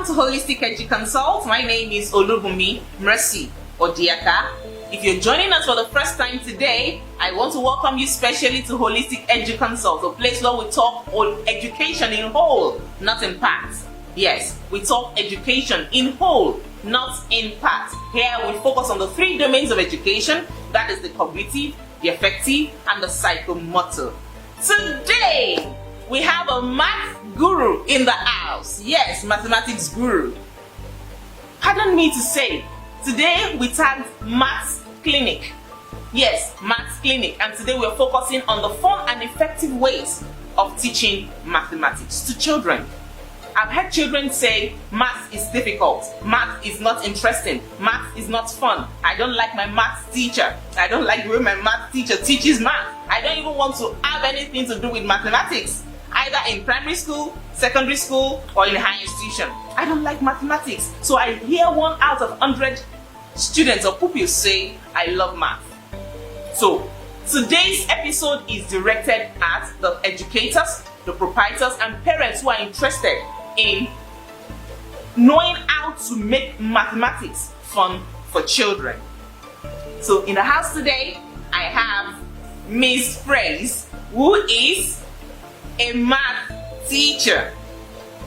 to Holistic Edu-Consult. My name is Olubumi Mercy Odiaka. If you're joining us for the first time today, I want to welcome you specially to Holistic Edu-Consult, a place where we talk on education in whole, not in parts. Yes, we talk education in whole, not in parts. Here we focus on the three domains of education, that is the cognitive, the affective, and the psychomotor. Today, we have a math guru in the house. Yes, mathematics guru. Pardon me to say, today we tagged Maths Clinic. Yes, Maths Clinic. And today we're focusing on the fun and effective ways of teaching mathematics to children. I've heard children say, math is difficult, math is not interesting, math is not fun. I don't like my math teacher. I don't like the way my math teacher teaches math. I don't even want to have anything to do with mathematics, either in primary school, secondary school, or in a higher institution. I don't like mathematics. So I hear 1 out of 100 students or pupils say, I love math. So today's episode is directed at the educators, the proprietors, and parents who are interested in knowing how to make mathematics fun for children. So in the house today, I have Miss Praise, who is a math teacher.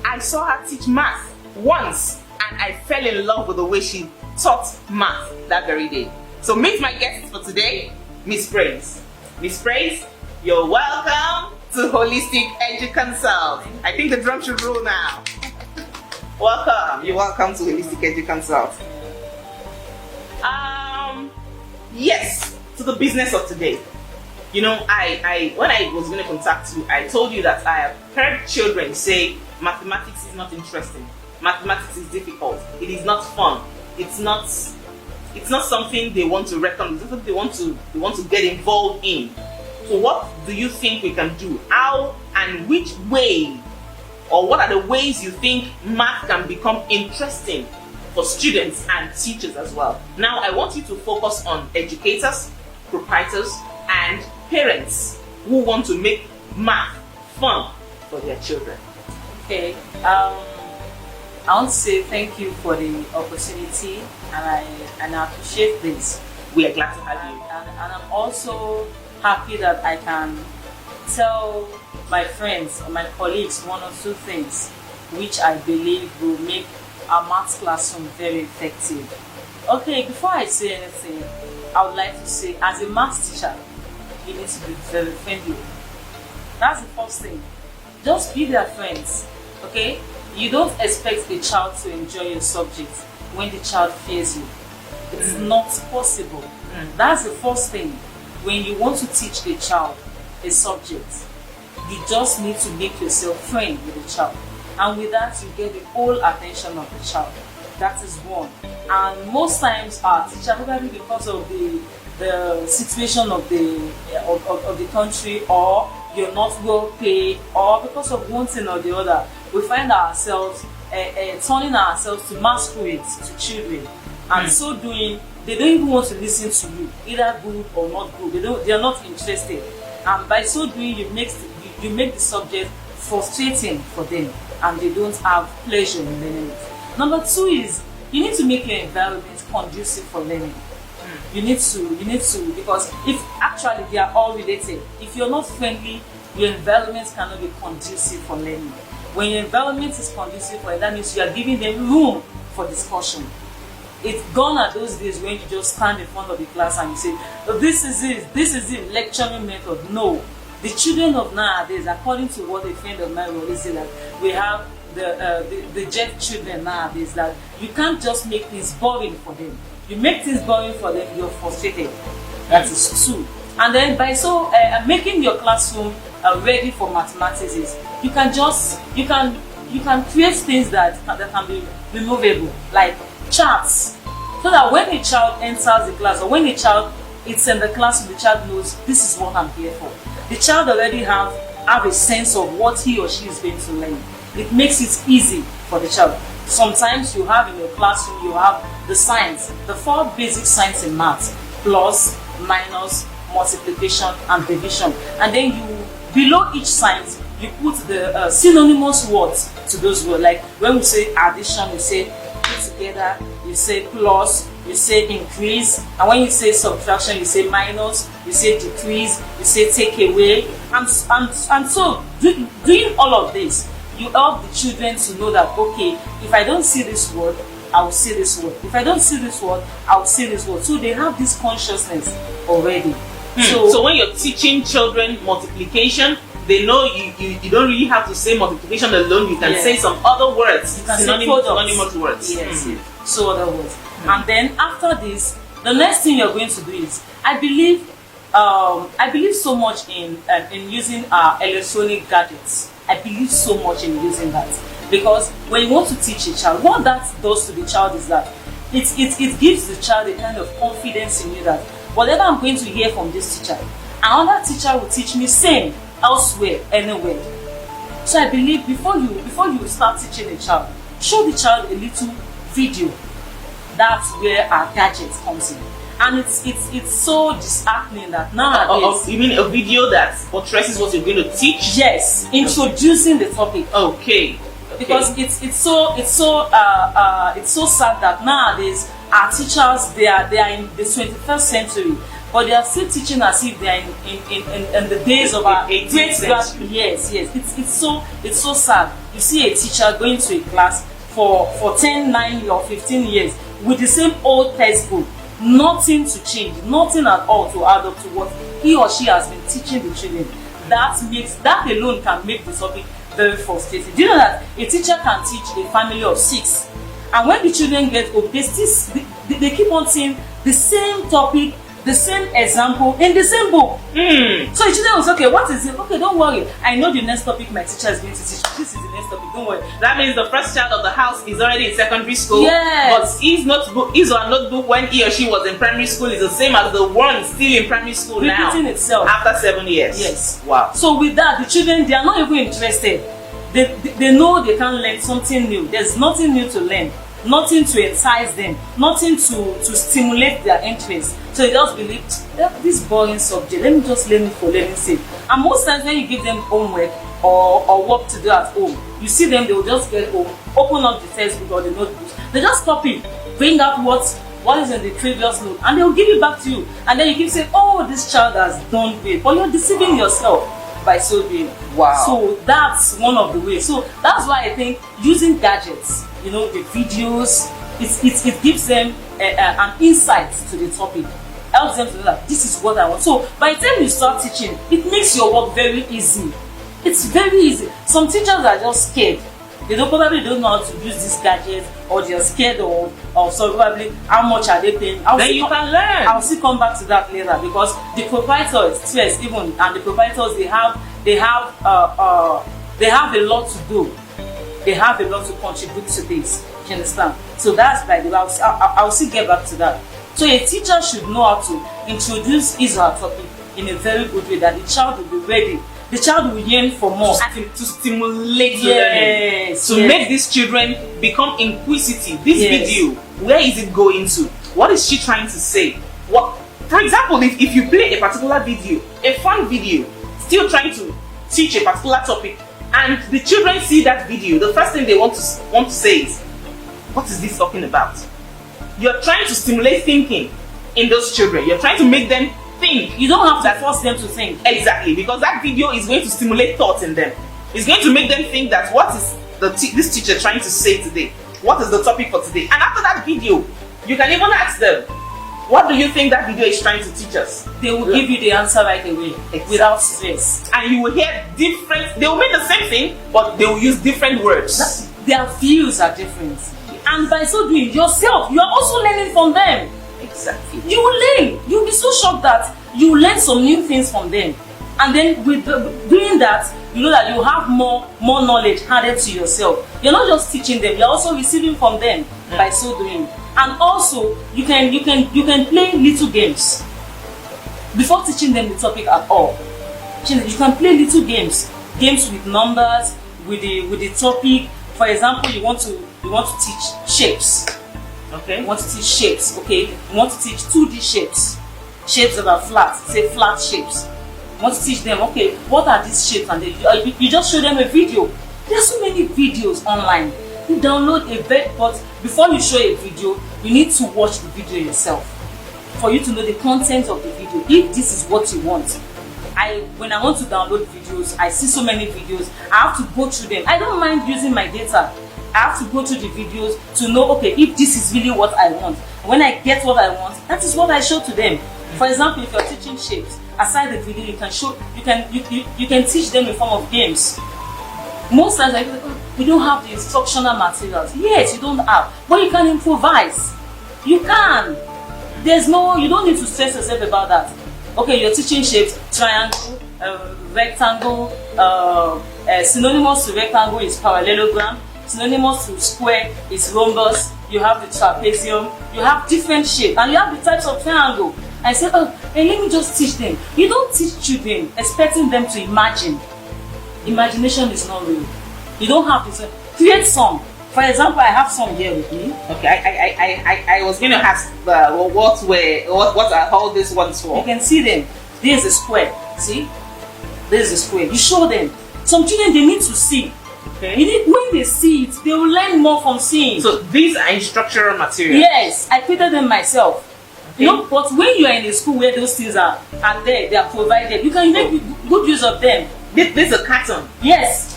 I saw her teach math once and I fell in love with the way she taught math that very day. So meet my guests for today, Miss Praise. Miss Praise, you're welcome to Holistic Edu-Consult. I think the drum should roll now. Welcome. You're welcome to Holistic Edu-Consult. Yes, to the business of today. You know, I when I was going to contact you, I told you that I have heard children say mathematics is not interesting. Mathematics is difficult. It is not fun. It's not something they want to reckon with. It's something they want to get involved in. So what do you think we can do? How and which way, or what are the ways you think math can become interesting for students and teachers as well? Now I want you to focus on educators, proprietors, and parents who want to make math fun for their children. Okay, I want to say thank you for the opportunity, and I appreciate this. We are glad to have you. And I'm also happy that I can tell my friends or my colleagues one or two things which I believe will make our maths classroom very effective. Okay, before I say anything, I would like to say, as a maths teacher, you need to be very friendly. That's the first thing. Just be their friends, okay? You don't expect a child to enjoy your subject when the child fears you. It's not possible. That's the first thing. When you want to teach a child a subject, you just need to make yourself friend with the child. And with that, you get the whole attention of the child. That is one. And most times our teacher, probably because of the situation of the country, or you're not well paid, or because of one thing or the other, we find ourselves turning ourselves to masquerades to children. And so doing, they don't even want to listen to you, either good or not good. They are not interested. And by so doing, you make the subject frustrating for them, and they don't have pleasure in learning it. Number two is, you need to make your environment conducive for learning. You need to, because if actually they are all related, if you're not friendly, your environment cannot be conducive for learning. When your environment is conducive for it, that means you are giving them room for discussion. It's gone are those days when you just stand in front of the class and you say, oh, this is it, lecturing method. No. The children of nowadays, according to what a friend of mine always said, that we have the jet children nowadays, that you can't just make things boring for them. You make things boring for them, you're frustrated. That is two. And then by so making your classroom ready for mathematics is, you can create things that can be removable, like charts, so that when a child enters the class, or when a child is in the class, the child knows this is what I'm here for. The child already have a sense of what he or she is going to learn. It makes it easy for the child. Sometimes you have in your classroom, you have the signs, the 4 basic signs in math: plus, minus, multiplication, and division. And then below each sign, you put the synonymous words to those words. Like when we say addition, you say put together, you say plus, you say increase, and when you say subtraction, you say minus, you say decrease, you say take away, and so doing all of this, you help the children to know that, okay, if I don't see this word, I will see this word. If I don't see this word, I will see this word. So they have this consciousness already. So when you're teaching children multiplication, they know you don't really have to say multiplication alone. You can say some other words, synonymous words. Yes, so other words. And then after this, the next thing you're going to do is, I believe so much in using electronic gadgets. I believe so much in using that, because when you want to teach a child, what that does to the child is that it gives the child a kind of confidence in you that whatever I'm going to hear from this teacher, another teacher will teach me same elsewhere, anywhere. So I believe before you start teaching a child, show the child a little video. That's where our gadget comes in. And it's so disheartening that nowadays. You mean a video that addresses what you're going to teach? Yes, introducing the topic. Okay. Because it's so sad that nowadays our teachers they are in the 21st century, but they are still teaching as if they are in the days of our 18th century. Yes. It's so sad. You see a teacher going to a class for 10, 9 or 15 years with the same old textbook, nothing to change, nothing at all to add up to what he or she has been teaching the children. That alone can make the topic very frustrating. Do you know that a teacher can teach a family of 6, and when the children get home, they keep on seeing the same topic, the same example in the same book. So the children will say, okay, what is it? Okay, don't worry. I know the next topic my teacher is going to teach. This is the next topic. Don't worry. That means the first child of the house is already in secondary school. Yes. But his or her notebook when he or she was in primary school is the same as the one still in primary school now. Repeating itself. After 7 years. Yes. Wow. So with that, the children, they are not even interested. They know they can learn something new. There's nothing new to learn. Nothing to entice them, nothing to stimulate their interest. So they just believe this boring subject, let me just learn it for learning's sake. And most times when you give them homework or work to do at home, you see them, they will just get home, open up the textbook or the notebooks, they just copy, bring out what is in the previous note, and they will give it back to you. And then you keep saying, oh, this child has done great, but you're deceiving yourself by so doing. Wow. So that's one of the ways. So that's why I think using gadgets, the videos, it gives them an insight to the topic, helps them to know that this is what I want. So by the time you start teaching, it makes your work very easy. It's very easy. Some teachers are just scared. They probably don't know how to use this gadget, or they're scared of so probably how much are they paying. Then you can learn. I'll still come back to that later, because the proprietors, stress even, and the proprietors they have a lot to do. They have a lot to contribute to this. You understand? So that's by the way. I'll still get back to that. So a teacher should know how to introduce his or her topic in a very good way, that the child will be ready. The child will yearn for more. To stimulate learning. To make these children become inquisitive. This video, where is it going to? What is she trying to say? For example, if you play a particular video, a fun video, still trying to teach a particular topic, and the children see that video, the first thing they want to say is, what is this talking about? You're trying to stimulate thinking in those children. You're trying to make them think. You don't have to force them to think. Exactly, because that video is going to stimulate thoughts in them. It's going to make them think that what is this teacher trying to say today? What is the topic for today? And after that video, you can even ask them, what do you think that video is trying to teach us? They will give you the answer right away, without stress. And you will hear they will mean the same thing, but they will use different words. Their views are different. And by so doing, yourself, you are also learning from them. Exactly. You will learn. You'll be so shocked that you will learn some new things from them. And then with doing that, you know that you have more knowledge added to yourself. You're not just teaching them, you're also receiving from them by so doing. And also, you can play little games before teaching them the topic at all. You can play little games with numbers, with the topic. For example, you want to teach shapes. Okay. You want to teach shapes. Okay. You want to teach 2D shapes that are flat. Say flat shapes. You want to teach them, okay, what are these shapes? And you just show them a video. There are so many videos online. You download a video, but before you show a video, you need to watch the video yourself for you to know the content of the video. If this is what you want. When I want to download videos, I see so many videos, I have to go through them. I don't mind using my data. I have to go through the videos to know, okay, if this is really what I want. When I get what I want, that is what I show to them. For example, if you're teaching shapes, aside the video, you can teach them in form of games. Most times I feel like, oh, we don't have the instructional materials. Yes, you don't have, but you can improvise. You can. You don't need to stress yourself about that. Okay, you're teaching shapes, triangle, rectangle, synonymous to rectangle is parallelogram, synonymous to square is rhombus, you have the trapezium, you have different shapes, and you have the types of triangle. I said, oh, and let me just teach them. You don't teach children expecting them to imagine. Imagination is not real. You don't have to create some. For example, I have some here with me. Okay, I was going to ask what are all these ones for? You can see them. This is a square. See? This is a square. You show them. Some children, they need to see. Okay. When they see it, they will learn more from seeing. So these are instructional materials? Yes, I created them myself. Okay. You know, but when you are in a school where those things are there, they are provided, you can make good use of them. This is a carton? Yes.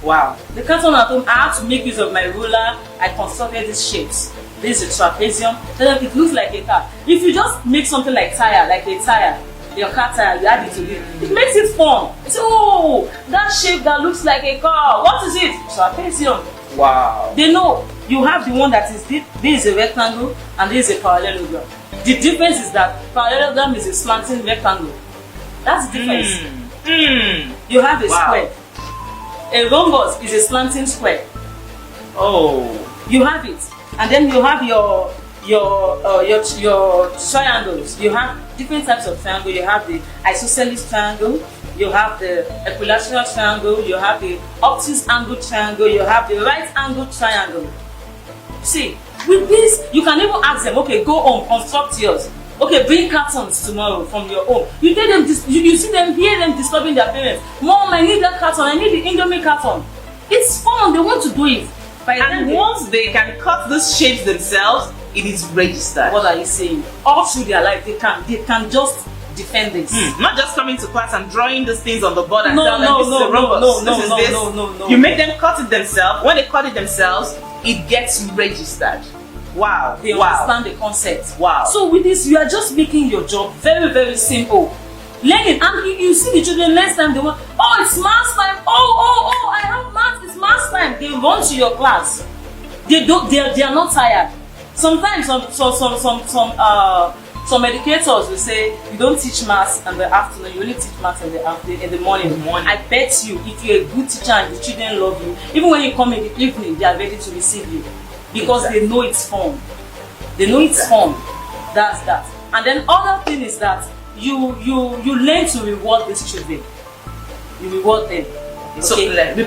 Wow. The carton at home, I have to make use of my ruler. I constructed these shapes. This is a trapezium. Then it looks like a car. If you just make something like a tire, your car tire, you add it to it. It makes it fun. You say, oh, that shape that looks like a car. What is it? Trapezium. Wow. They know. You have the one that is this is a rectangle and this is a parallelogram. The difference is that parallelogram is a slanting rectangle. That's the difference. You have a square. A rhombus is a slanting square. Oh. You have it. And then you have your triangles. You have different types of triangle. You have the isosceles triangle, you have the equilateral triangle, you have the obtuse angle triangle, you have the right angle triangle. See, with this, you can even ask them, okay, go home, construct yours. Okay, bring cartons tomorrow from your home. You tell them this, you see them, hear them disturbing their parents. Mom, I need that carton, I need the Indomie carton. It's fun, they want to do it. And once they can cut these shapes themselves, it is registered. What are you saying? All through their life, they can just defend this. Not just coming to class and drawing these things on the board and telling them this is a rhombus. No. You make them cut it themselves. When they cut it themselves, it gets registered. Wow. They understand the concept. Wow. So with this, you are just making your job very, very simple. Learning, and you see the children next time they want, oh, it's math time. Oh, I have math. It's math time. They run to your class. They are not tired. Sometimes some educators will say you don't teach math in the afternoon, you only teach math in the morning. I bet you, if you're a good teacher and the children love you, even when you come in the evening, they are ready to receive you because they know it's fun. They know it's fun. That's that. And then other thing is that you learn to reward these children. You reward them. Okay? So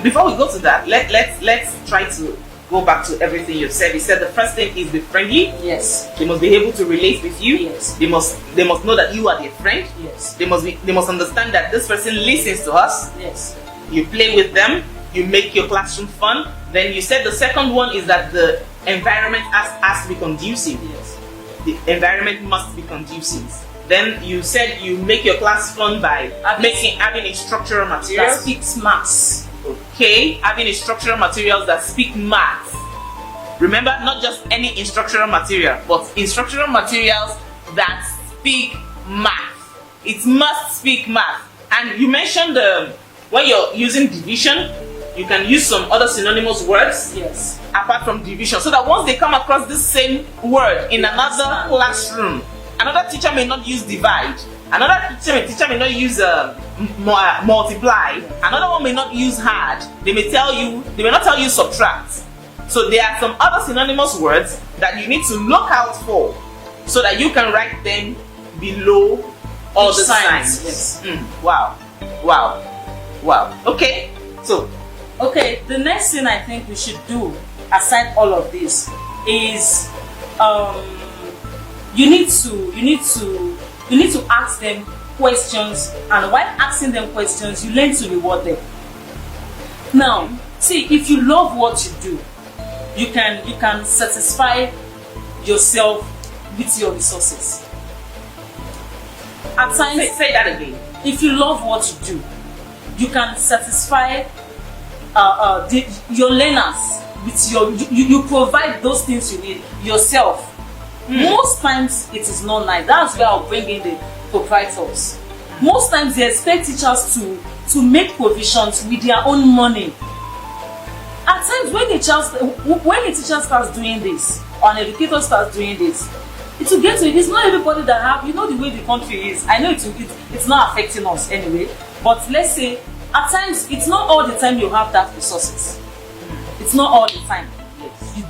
before we go to that, let's try to go back to everything you've said. You said the first thing is be friendly. Yes. They must be able to relate with you. Yes. They must know that you are their friend. Yes. They must understand that this person listens to us. Yes. You play with them. You make your classroom fun. Then you said the second one is that the environment has to be conducive. Yes. The environment must be conducive. Then you said you make your class fun by having instructional materials that speaks maths. Okay, having instructional materials that speak math. Remember, not just any instructional material, but instructional materials that speak math. It must speak math. And you mentioned when you're using division, you can use some other synonymous words. Yes. Apart from division, so that once they come across this same word in another classroom, another teacher may not use divide. Another teacher may not use multiply. Another one may not use add. They may not tell you subtract. So there are some other synonymous words that you need to look out for, so that you can write them below all the signs. Yes. Wow. Okay. So. Okay. The next thing I think we should do, aside all of this, is you need to ask them questions, and while asking them questions, you learn to reward them. Now, see, if you love what you do, you can satisfy yourself with your resources. At times, say that again. if you love what you do, you can satisfy your learners with you provide those things you need yourself. Most times it is not nice. That's where I'll bring in the proprietors. Most times they expect teachers to make provisions with their own money. At times when a teacher starts doing this, or an educator starts doing this, it will get to it. It's not everybody that have, you know the way the country is. I know it's not affecting us anyway, but let's say at times it's not all the time you have that resources. It's not all the time.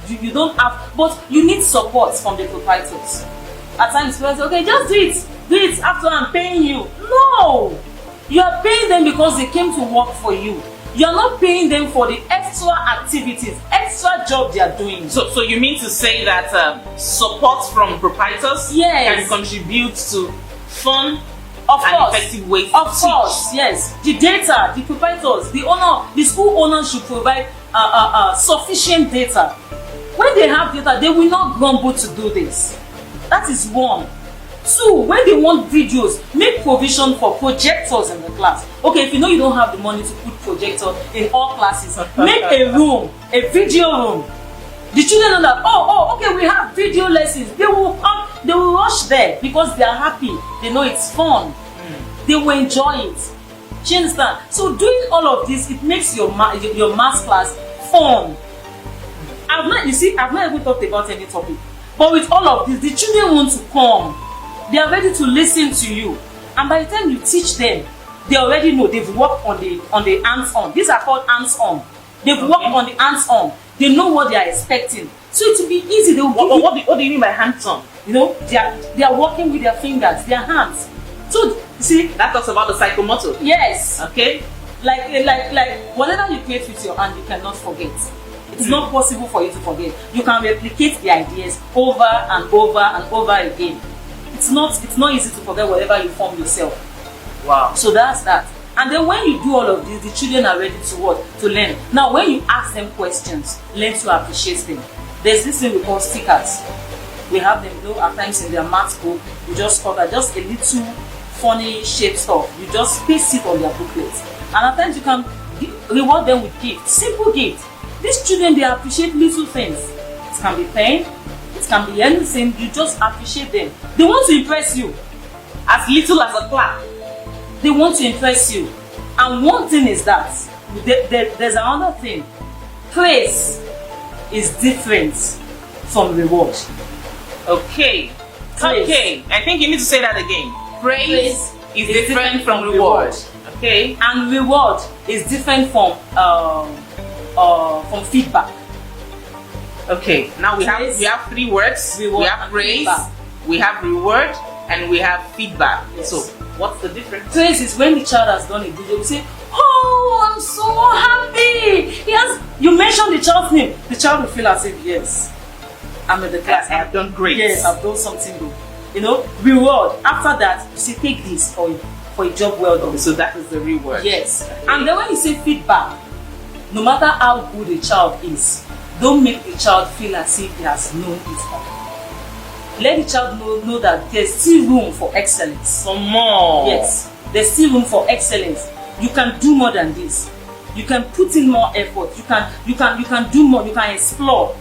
You don't have, but you need support from the proprietors. At times people say, okay, just do it after I'm paying you. No! You are paying them because they came to work for you. You are not paying them for the extra activities, extra job they are doing. So you mean to say that support from proprietors can contribute to fun and effective ways to teach? Of course, yes. The data, the proprietors, the owner, the school owner should provide sufficient data. When they have data, they will not grumble to do this. That is one. Two, when they want videos, make provision for projectors in the class. Okay, if you know you don't have the money to put projector in all classes, make a room, a video room. The children know that, okay, we have video lessons. They will come, they will rush there because they are happy. They know it's fun. They will enjoy it. Do you understand? So doing all of this, it makes your maths class fun. I've not even talked about any topic. But with all of this, the children want to come. They are ready to listen to you. And by the time you teach them, they already know. They've worked on the hands-on. These are called hands-on. They've worked on the hands-on. They know what they are expecting. So it will be easy. They will what do you mean by hands-on? You know, they are working with their fingers, their hands. So see, that talks about the psychomotor. Yes. Okay. Like whatever you create with your hand, you cannot forget. It's not possible for you to forget. You can replicate the ideas over and over and over again. It's not easy to forget whatever you form yourself. Wow. So that's that. And then when you do all of this, the children are ready to learn. Now when you ask them questions, learn to appreciate them. There's this thing we call stickers. We have them, you know, at times in their math book, you just cover just a little funny shaped stuff. You just paste it on their booklet. And at times you can reward them with gifts, simple gifts. These children, they appreciate little things. It can be pen, it can be anything. You just appreciate them. They want to impress you. As little as a clap. They want to impress you. And one thing is that there's another thing. Praise is different from reward. Okay. Praise. Okay. I think you need to say that again. Praise is different from reward. Okay. And reward is different from feedback. Okay. Now we have three words. Reward, we have praise, we have reward, and we have feedback. Yes. So what's the difference? Praise is when the child has done a good job. You say, "Oh, I'm so happy." Yes. You mention the child's name. The child will feel as if, yes, I'm in the class. I have done great. Yes, I've done something good. You know, reward. After that, you say, "Take this for a job well done." So that is the reward. Yes. Okay. And then when you say feedback, no matter how good a child is, don't make the child feel as if he has known it all. Let the child know that there's still room for excellence. Some more. Yes, there's still room for excellence. You can do more than this. You can put in more effort. You can do more. You can explore.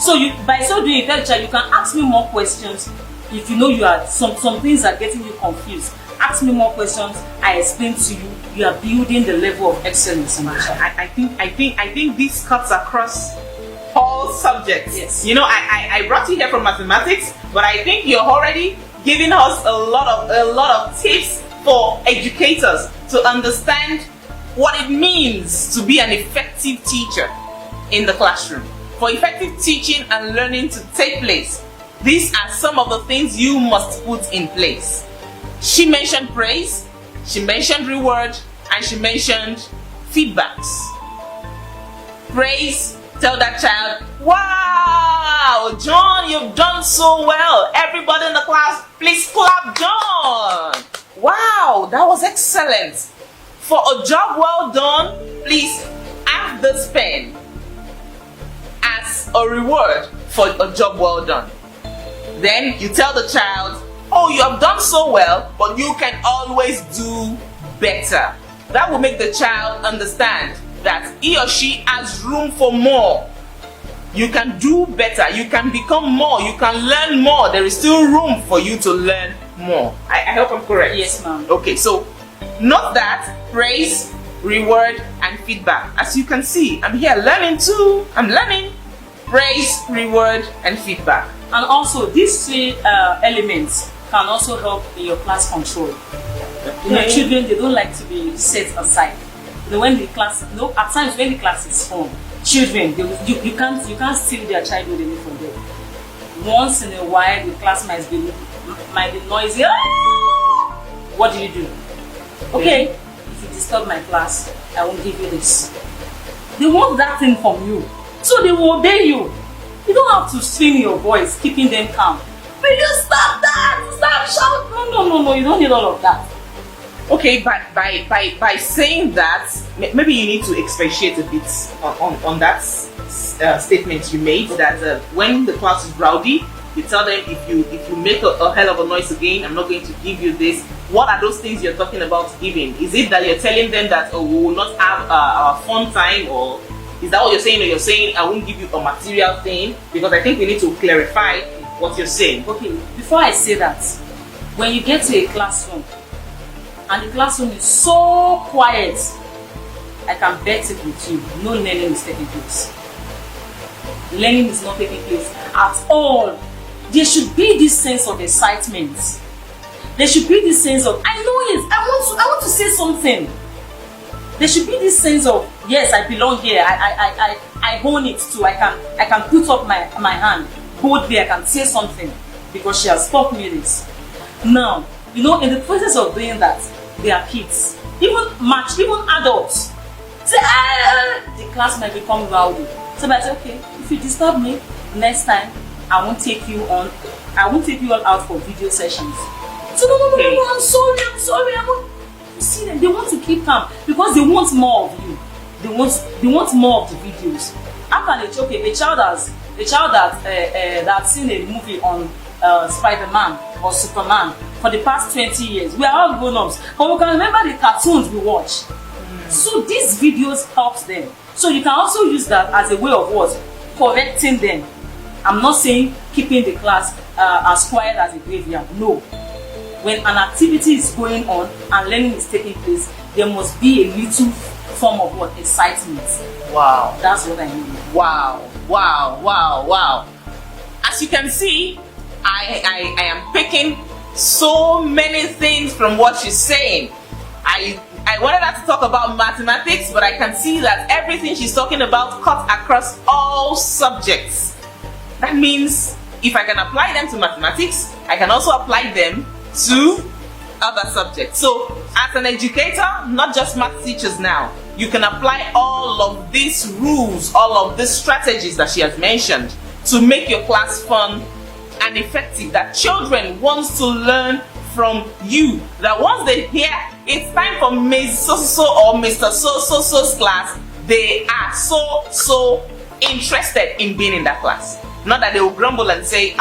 So by so doing, you tell the child, you can ask me more questions. If you know you are some things are getting you confused, ask me more questions. I explain to you. You are building the level of excellence in your child. I think this cuts across all subjects. Yes. You know, I brought you here from mathematics, but I think you're already giving us a lot of tips for educators to understand what it means to be an effective teacher in the classroom. For effective teaching and learning to take place, these are some of the things you must put in place. She mentioned praise, she mentioned reward, and she mentioned feedbacks. Praise, tell that child, "Wow, John, you've done so well. Everybody in the class, please clap John." Wow, that was excellent. For a job well done, please have this pen as a reward for a job well done. Then you tell the child, oh, you have done so well, but you can always do better. That will make the child understand that he or she has room for more. You can do better, you can become more, you can learn more. There is still room for you to learn more. I hope I'm correct. Yes, ma'am. Okay, so note that praise, reward, and feedback. As you can see, I'm here learning too. I'm learning. Praise, reward, and feedback. And also, these three elements can also help in your class control. Children, they don't like to be set aside. When the class, at times when the class is fun, children, you can't steal their childhood away from them. Once in a while, the class might be noisy. Ah! What do you do? Okay, if you disturb my class, I won't give you this. They want that thing from you, so they will obey you. You don't have to swing your voice, keeping them calm. Will you stop that? Stop shouting! No, you don't need all of that. Okay, by saying that, maybe you need to expatiate a bit on that statement you made, that when the class is rowdy, you tell them, if you make a hell of a noise again, I'm not going to give you this. What are those things you're talking about giving? Is it that you're telling them that, oh, we will not have a fun time, or is that what you're saying? Or you're saying I won't give you a material thing? Because I think we need to clarify what you're saying. Okay, before I say that, when you get to a classroom and the classroom is so quiet, I can bet it with you, no learning is taking place. Learning is not taking place at all. There should be this sense of excitement. There should be this sense of, I know it, I want to say something. There should be this sense of, yes, I belong here, I own it too, I can put up my hand boldly, I can say something because she has taught me this. Now, in the process of doing that, there are kids, even adults. Say, the class might become rowdy. So I say, okay, if you disturb me next time, I won't take you all out for video sessions. So no, I'm sorry, you see them, they want to keep calm because they want more of you. They want more of the videos. How can they? Okay, the child that's seen a movie on Spider-Man or Superman for the past 20 years. We are all grown-ups, but we can remember the cartoons we watch. So these videos helps them. So you can also use that as a way of what? Correcting them. I'm not saying keeping the class as quiet as a graveyard. No. When an activity is going on and learning is taking place, there must be a little form of what? Excitement. Wow. That's what I mean. Wow. As you can see, I am picking so many things from what she's saying. I wanted her to talk about mathematics, but I can see that everything she's talking about cuts across all subjects. That means if I can apply them to mathematics, I can also apply them to other subjects. So as an educator, not just math teachers now, you can apply all of these rules, all of these strategies that she has mentioned to make your class fun and effective, that children want to learn from you. That once they hear it's time for Ms. So or Mr. So-so-so's class, they are so interested in being in that class. Not that they will grumble and say,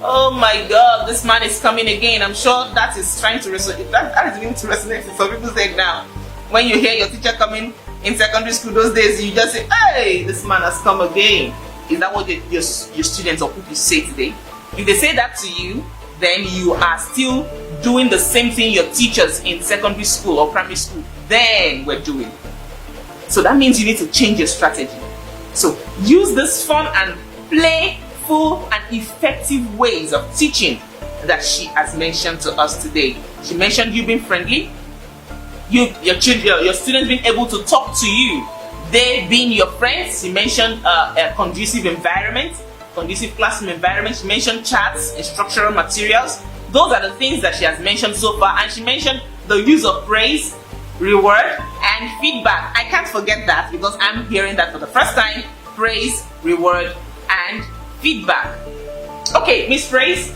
oh my God, this man is coming again. I'm sure that is trying to resonate. That is beginning to resonate in some people's head now. When you hear your teacher coming in secondary school those days, you just say, hey, this man has come again. Is that what your students or people say today? If they say that to you, then you are still doing the same thing your teachers in secondary school or primary school then were doing. So that means you need to change your strategy. So use this fun and playful and effective ways of teaching that she has mentioned to us today. She mentioned you being friendly, your students being able to talk to you, they being your friends. She mentioned a conducive environment, conducive classroom environment. She mentioned charts, instructional materials. Those are the things that she has mentioned so far. And she mentioned the use of praise, reward, and feedback. I can't forget that because I'm hearing that for the first time. Praise, reward, and feedback. Okay, Miss Praise,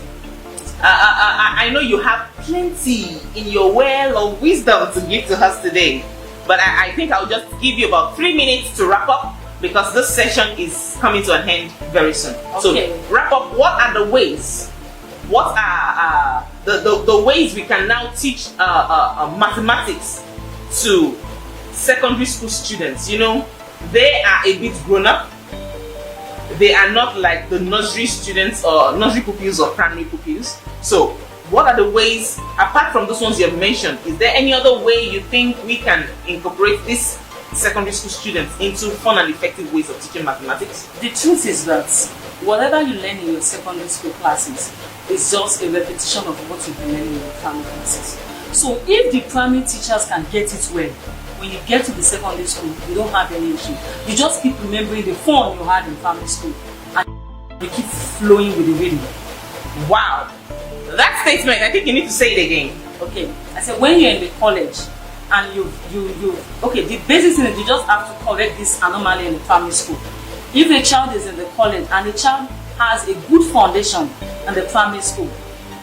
I know you have plenty in your well of wisdom to give to us today, but I think I'll just give you about 3 minutes to wrap up, because this session is coming to an end very soon. Okay. So wrap up. What are the ways? What are the ways we can now teach mathematics to secondary school students? You know, they are a bit grown up. They are not like the nursery students or nursery pupils or primary pupils. So what are the ways, apart from those ones you have mentioned, is there any other way you think we can incorporate these secondary school students into fun and effective ways of teaching mathematics? The truth is that whatever you learn in your secondary school classes is just a repetition of what you've been learning in your primary classes. So if the primary teachers can get it well, when you get to the secondary school, you don't have any issue. You just keep remembering the fun you had in primary school and you keep flowing with the rhythm. Wow. That statement, I think you need to say it again. Okay. I said when you're in the college and you okay, the basic thing is you just have to correct this anomaly in the primary school. If a child is in the college and the child has a good foundation in the primary school,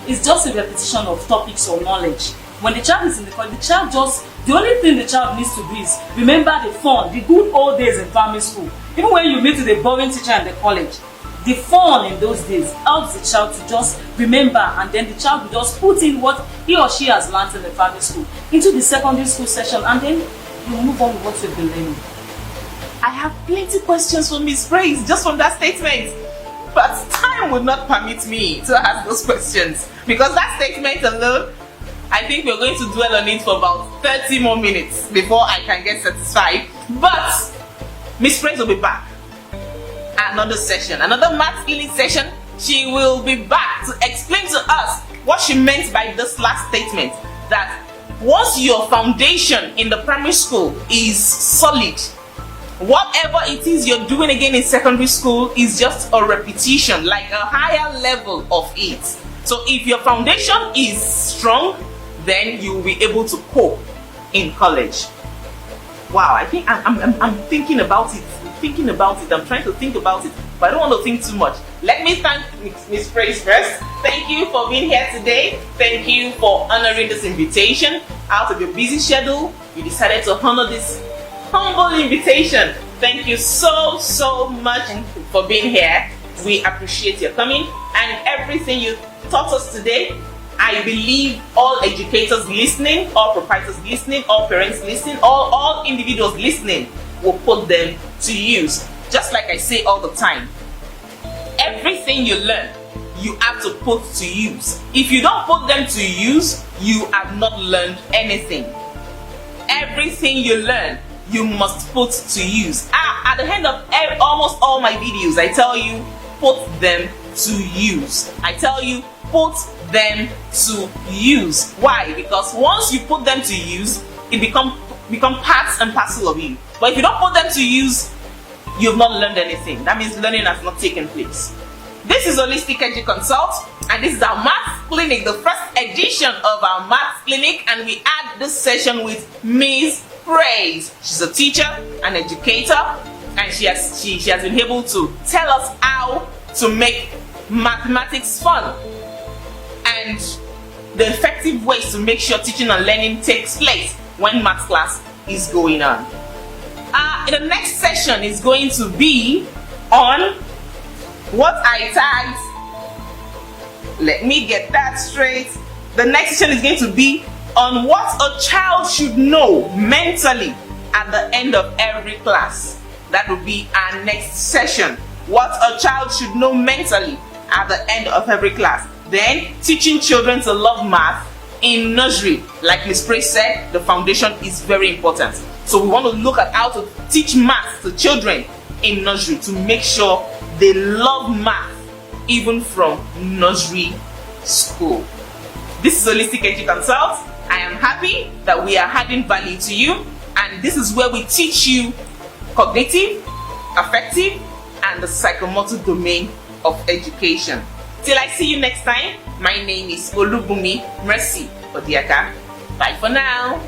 it's just a repetition of topics or knowledge. When the child is in the college, the only thing the child needs to do is remember the fun, the good old days in primary school. Even when you meet with a boring teacher in the college, the fun in those days helps the child to just remember, and then the child will just put in what he or she has learned in the primary school into the secondary school session, and then you move on with what you've been learning. I have plenty questions for Miss Praise just from that statement, but time would not permit me to ask those questions, because that statement alone, I think we're going to dwell on it for about 30 more minutes before I can get satisfied. But Miss Praise will be back. Another session, another math clinic session. She will be back to explain to us what she meant by this last statement, that once your foundation in the primary school is solid, whatever it is you're doing again in secondary school is just a repetition, like a higher level of it. So if your foundation is strong, then you will be able to cope in college. Wow, I think I'm thinking about it. I'm trying to think about it, but I don't want to think too much. Let me thank Miss Praise first. Thank you for being here today. Thank you for honoring this invitation. Out of your busy schedule, you decided to honor this humble invitation. Thank you so much for being here. We appreciate your coming and everything you taught us today. I believe all educators listening, all proprietors listening, all parents listening, all individuals listening will put them to use. Just like I say all the time, everything you learn, you have to put to use. If you don't put them to use, you have not learned anything. Everything you learn, you must put to use. At the end of almost all my videos, I tell you, put them to use. I tell you, put them to use. Why? Because once you put them to use, it become parts and parcel of you. But if you don't put them to use, you've not learned anything. That means learning has not taken place. This is Holistic Edu-Consult, and this is our math clinic, the first edition of our math clinic, and we add this session with Miss Praise. She's a teacher, an educator, and she has been able to tell us how to make mathematics fun and the effective ways to make sure teaching and learning takes place when math class is going on. In the next session is going to be on what I tagged. Let me get that straight. The next session is going to be on what a child should know mentally at the end of every class. That will be our next session. What a child should know mentally at the end of every class. Then teaching children to love math in nursery. Like Ms. Praise said, the foundation is very important. So we want to look at how to teach math to children in nursery to make sure they love math even from nursery school. This is Holistic Edu-Consult. I am happy that we are adding value to you, and this is where we teach you cognitive, affective, and the psychomotor domain of education. Till I see you next time, my name is Olubumi Mercy Odiaka. Bye for now.